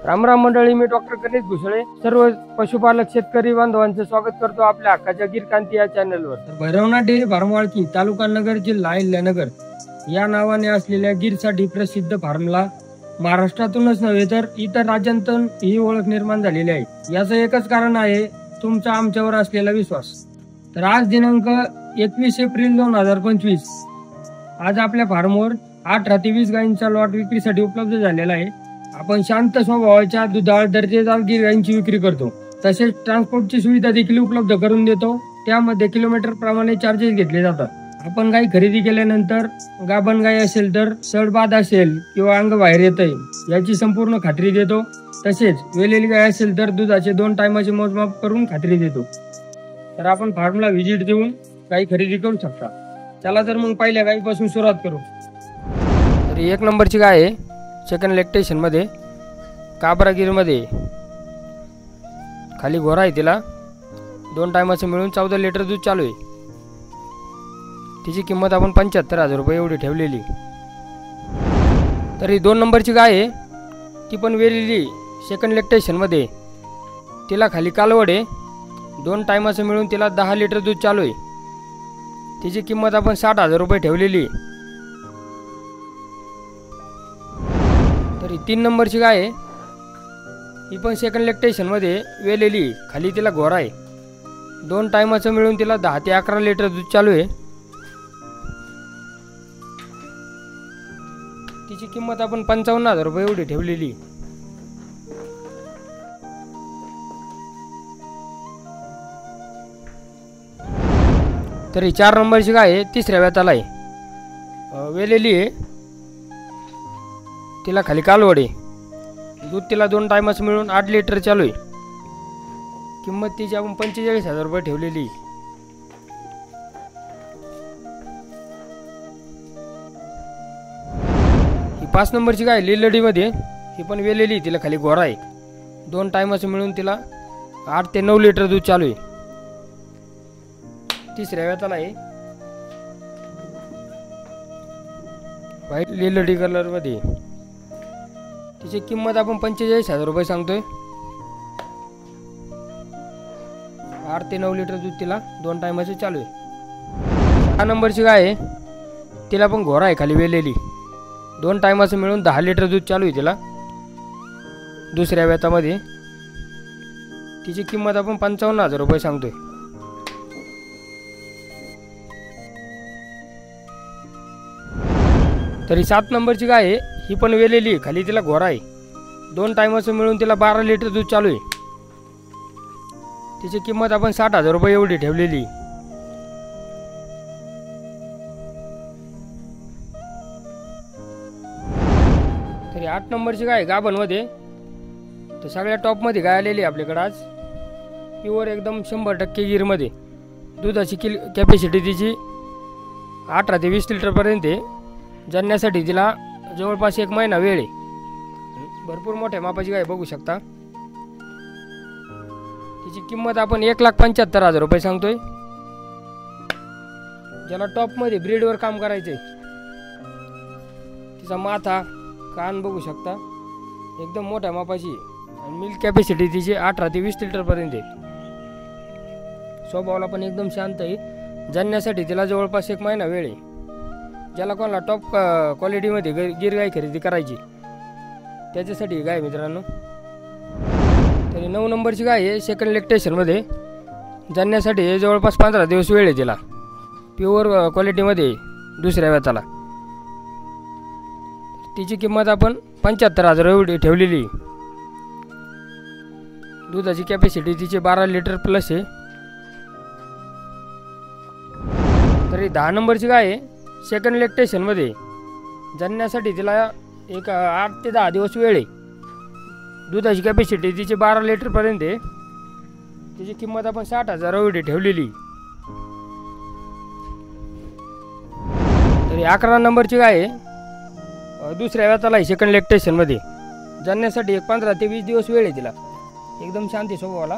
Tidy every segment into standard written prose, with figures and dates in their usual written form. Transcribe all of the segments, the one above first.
रामराम मंडळी, मी डॉक्टर गणेश भुसळे सर्व पशुपालक शेतकरी बांधवांचं स्वागत करतो आपल्या हक्काच्या गिर क्रांती या चॅनलवर। भैरवनाथ डेअरी फार्म वाळकी, तालुका नगर, जिल्हा अहिल्यानगर या नावाने असलेल्या गिरसाठी प्रसिद्ध फार्मला महाराष्ट्रातूनच नव्हे तर इतर राज्यांतून ही ओळख निर्माण झालेली आहे। याचं एकच कारण आहे तुमचा आमच्यावर असलेला विश्वास। तर आज दिनांक 21 एप्रिल 2025 आज आपल्या फार्मवर 18 ते 20 गायींचा लॉट विक्रीसाठी उपलब्ध झालेला आहे। आपण शांत स्वभावाच्या दुधाळ दर्जेदार गिर गायींची विक्री करतो, तसेच ट्रान्सपोर्टची सुविधा देखील उपलब्ध करून देतो। त्यामध्ये किलोमीटर प्रमाणे चार्जेस घेतले जातात। आपण गाय खरेदी केल्यानंतर गाभण गाय असेल तर सडबाद असेल किंवा अंग बाहेर येतंय याची संपूर्ण खात्री देतो। तसेच वेलेली गाय असेल तर दुधाचे 2 टायमाचे मोजमाप करून खात्री देतो। तर आपण फार्मला व्हिजिट देऊन गाय खरेदी करू शकता। चला तर मग पहिल्या गायीपासून सुरुवात करू। तर 1 नंबरची गाय आहे, सेकंड लॅक्टेशन मध्ये, काबरा गिर मध्ये, खाली घोरा आहे, तिला 2 टायमाचं मिळून 14 लिटर दूध चालू आहे। तिची किंमत आपण 75,000 रुपये एवढी ठेवलेली। तर ही 2 नंबरची गाय आहे, ती पण वेलेली सेकंड लॅक्टेशन मध्ये, तिला खाली कालवड आहे, 2 टायमाचं मिळून तिला 10 लिटर दूध चालू आहे। तिची किंमत आपण 60,000 रुपये ठेवलेली। तर ही 3 नंबरची गाय आहे, ही पण सेकंड लॅक्टेशन मध्ये वेलेली, खाली तिला घोरा आहे, 2 टायमाचं मिळून तिला 10 ते 11 लिटर दूध चालू आहे। तिची किंमत आपण 55,000 रुपये एवढी ठेवलेली। तर ही 4 नंबरची गाय आहे, तिसऱ्या व्याताला आहे, वेलेली आहे, तिला खाली कालवड आहे, दूध तिला 2 टायमाचं मिळून 8 लिटर चालू आहे। किंमत तिची आपण 45,000 रुपये ठेवलेली। ही 5 नंबरची गाय लिलडी मध्ये, ही पण वेलेली, तिला खाली घोरा आहे, 2 टायमाचं मिळून तिला 8 ते 9 लिटर दूध चालू आहे। तिसऱ्या व्याताला आहे, व्हाईट लिलडी कलर मध्ये, तिची किंमत आपण 45,000 रुपये सांगतोय। 8 ते 9 लिटर दूध तिला 2 टायमाचे चालू आहे। 6 नंबरची गाय आहे, तिला पण घोरा आहे, खाली वेलेली, 2 टायमाचं मिळून 10 लिटर दूध चालू आहे तिला, दुसऱ्या व्यातामध्ये। तिची किंमत आपण 55,000 रुपये सांगतोय। तरी 7 नंबरची गाय आहे, ही पण वेलेली, खाली तिला घोरा आहे, 2 टायमाचं मिळून तिला 12 लिटर दूध चालू आहे। तिची किंमत आपण 60,000 रुपये एवढी ठेवलेली। तरी 8 नंबरची गाय गाभण मध्ये, तर सगळ्या टॉप मध्ये गाय आलेली आपल्याकडे आज, प्युअर एकदम 100% गिर मध्ये। दुधाची कॅपॅसिटी तिची 18 ते 20 लिटर पर्यंत आहे। जणण्यासाठी तिला जवळपास 1 महिना वेळ आहे। भरपूर मोठ्या मापाची गाय बघू शकता। तिची किंमत आपण 1,75,000 रुपये सांगतोय। ज्याला टॉप मध्ये ब्रीडवर काम करायचंय, तिचा माथा कान बघू शकता, एकदम मोठ्या मापाची, आणि मिल्क कॅपॅसिटी तिची 18 ते 20 लिटर पर्यंत आहे। स्वभावाला पण एकदम शांत आहे। जणण्यासाठी तिला जवळपास 1 महिना वेळ आहे। ज्याला कोणाला टॉप क्वालिटीमध्ये गिर गाय खरेदी करायची त्याच्यासाठी गाय मित्रांनो। तरी 9 नंबरची गाय आहे, सेकंड लॅक्टेशन मध्ये, जणण्यासाठी जवळपास 15 दिवस वेळ आहे तिला, प्युअर क्वालिटीमध्ये, दुसऱ्या व्याताला। तिची किंमत आपण 75,000 एवढी ठेवलेली। दुधाची कॅपॅसिटी तिची 12 लिटर प्लस आहे। तरी 10 नंबरची गाय आहे, सेकंड लॅक्टेशन मध्ये, जणण्यासाठी तिला 8 ते 10 दिवस वेळ आहे। दुधाची कॅपॅसिटी तिची 12 लिटर पर्यंत आहे। तिची किंमत आपण 60,000 एवढी ठेवलेली। ही 11 नंबरची गाय आहे, दुसऱ्या वेताला आहे, सेकंड लॅक्टेशनमध्ये. जाण्यासाठी एक 15 ते 20 दिवस वेळ आहे तिला. एकदम शांती स्वभावाला.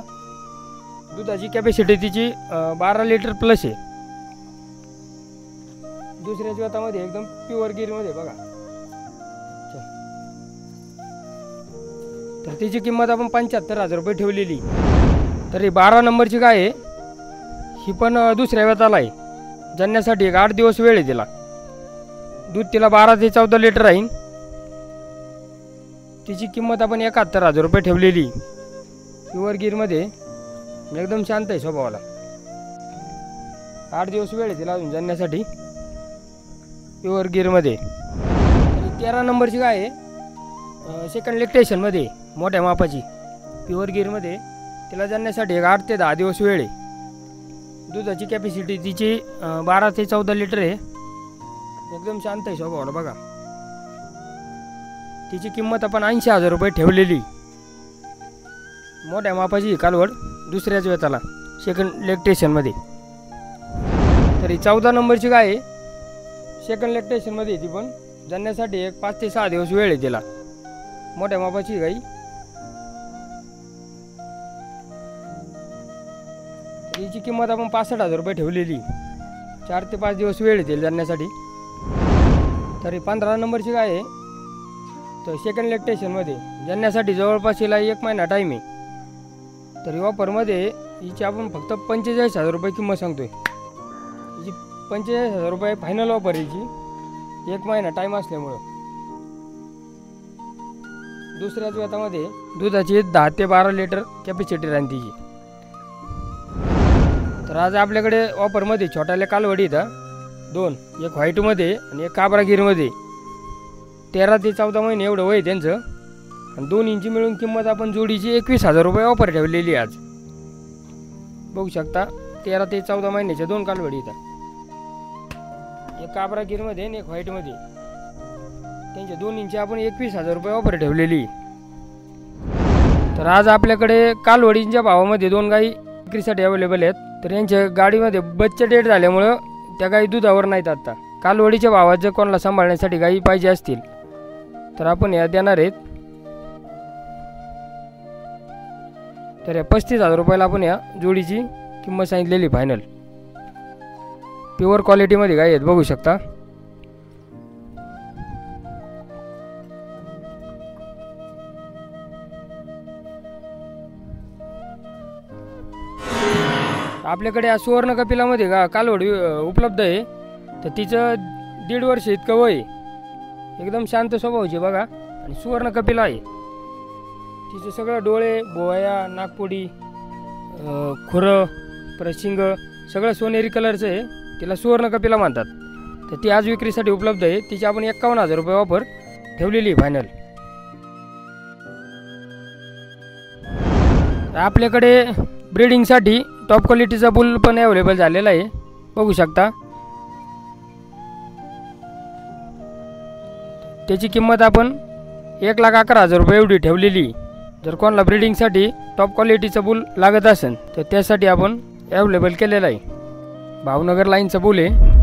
दुधाची कॅपॅसिटी तिची 12 लिटर प्लस आहे. दुसऱ्याच वेतामध्ये एकदम प्युअर गिरमध्ये बघा. तर तिची किंमत आपण 75,000 रुपये ठेवलेली. तर ही 12 नंबरची गाय आहे, ही पण दुसऱ्या वेताला आहे. जाण्यासाठी एक 8 दिवस वेळ आहे तिला. दूध तिला 12 ते 14 लिटर राहील. तिची किंमत आपण 71,000 रुपये ठेवलेली. प्युअर गिरमध्ये एकदम शांत आहे स्वभावाला. 8 दिवस वेळ आहे तिला अजून जाण्यासाठी, प्युअर गिरमध्ये. 13 नंबरची गाय आहे, सेकंड लॅक्टेशनमध्ये, मोठ्या मापाची, प्युअर गिरमध्ये. तिला जाण्यासाठी एक 8 ते 10 दिवस वेळ आहे. दुधाची कॅपॅसिटी तिची 12 ते 14 लिटर आहे. एकदम शांत आहे स्वभावाला बघा. तिची किंमत आपण 80,000 रुपये ठेवलेली. मोठ्या मापाची कालवड, दुसऱ्याच वेताला, सेकंड लॅक्टेशनमध्ये. तरी 14 नंबरची गाय आहे, सेकंड लॅक्टेशनमध्ये. ती पण जाण्यासाठी एक 5 ते 6 दिवस वेळ आहे तिला. मोठ्या मापाची गाई. तिची किंमत आपण 65,000 रुपये ठेवलेली. 4 ते 5 दिवस वेळ येतील जाण्यासाठी. तरी 15 नंबरची गाय आहे, तर सेकंड लॅक्टेशनमध्ये. जाण्यासाठी जवळपास हिला 1 महिना टाईम आहे. तरी ऑफरमध्ये हिची आपण फक्त 45,000 रुपये किंमत सांगतोय. हिची 45,000 रुपये फायनल ऑफर हिची, 1 महिना टाईम असल्यामुळं. दुसऱ्याच वेतामध्ये दुधाची 10 ते 12 लिटर कॅपॅसिटी राहील तिची. तर आज आपल्याकडे ऑफरमध्ये छोट्याल्या कालवडी इथं 2, एक व्हाईटमध्ये आणि एक काबरागिरीमध्ये. 13 ते 14 महिने एवढं वय त्यांचं. आणि 2 इंची मिळून किंमत आपण जोडीची 21,000 रुपये ऑफर ठेवलेली आज. बघू शकता 13 ते 14 महिन्याच्या 2 कालवडी इथं, एक काबरागिरीमध्ये आणि एक व्हाईटमध्ये. त्यांच्या 2 इंची आपण 21,000 रुपये ऑफर ठेवलेली. तर आज आपल्याकडे कालवडींच्या भावामध्ये 2 गाई विक्रीसाठी अवेलेबल आहेत. तर यांच्या गाडीमध्ये बच्चे डेट झाल्यामुळं त्या गाई दुधावर नाहीत आत्ता. कालवडीच्या भावात जर कोणाला सांभाळण्यासाठी गाई पाहिजे असतील तर आपण या देणार आहेत. तर या 35,000 रुपयाला आपण या जोडीची किंमत सांगितलेली फायनल. प्युअर क्वालिटीमध्ये गाई आहेत बघू शकता. आपल्याकडे या सुवर्ण कपिलामध्ये कालवड उपलब्ध आहे. तर तिचं 1.5 वर्ष इतकं वय. एकदम शांत स्वभावाची बघा. आणि सुवर्ण कपिला आहे. तिचं सगळं डोळे, बोया, नागपुडी, खुरं, परत शिंग सगळं सोनेरी कलरचं आहे. तिला सुवर्ण कपिला म्हणतात. तर ती आज विक्रीसाठी उपलब्ध आहे. तिची आपण 51,000 रुपये ऑफर ठेवलेली आहे फायनल. आपल्याकडे ब्रीडिंगसाठी टॉप क्वालिटीचा बुल पण अवेलेबल झालेला आहे बघू शकता. त्याची किंमत आपण 1,11,000 रुपये एवढी ठेवलेली. जर कोणाला ब्रीडिंगसाठी टॉप क्वालिटीचा बुल लागत असेल तर त्यासाठी आपण अवेलेबल केलेला आहे. भावनगर लाईनचा बुल आहे.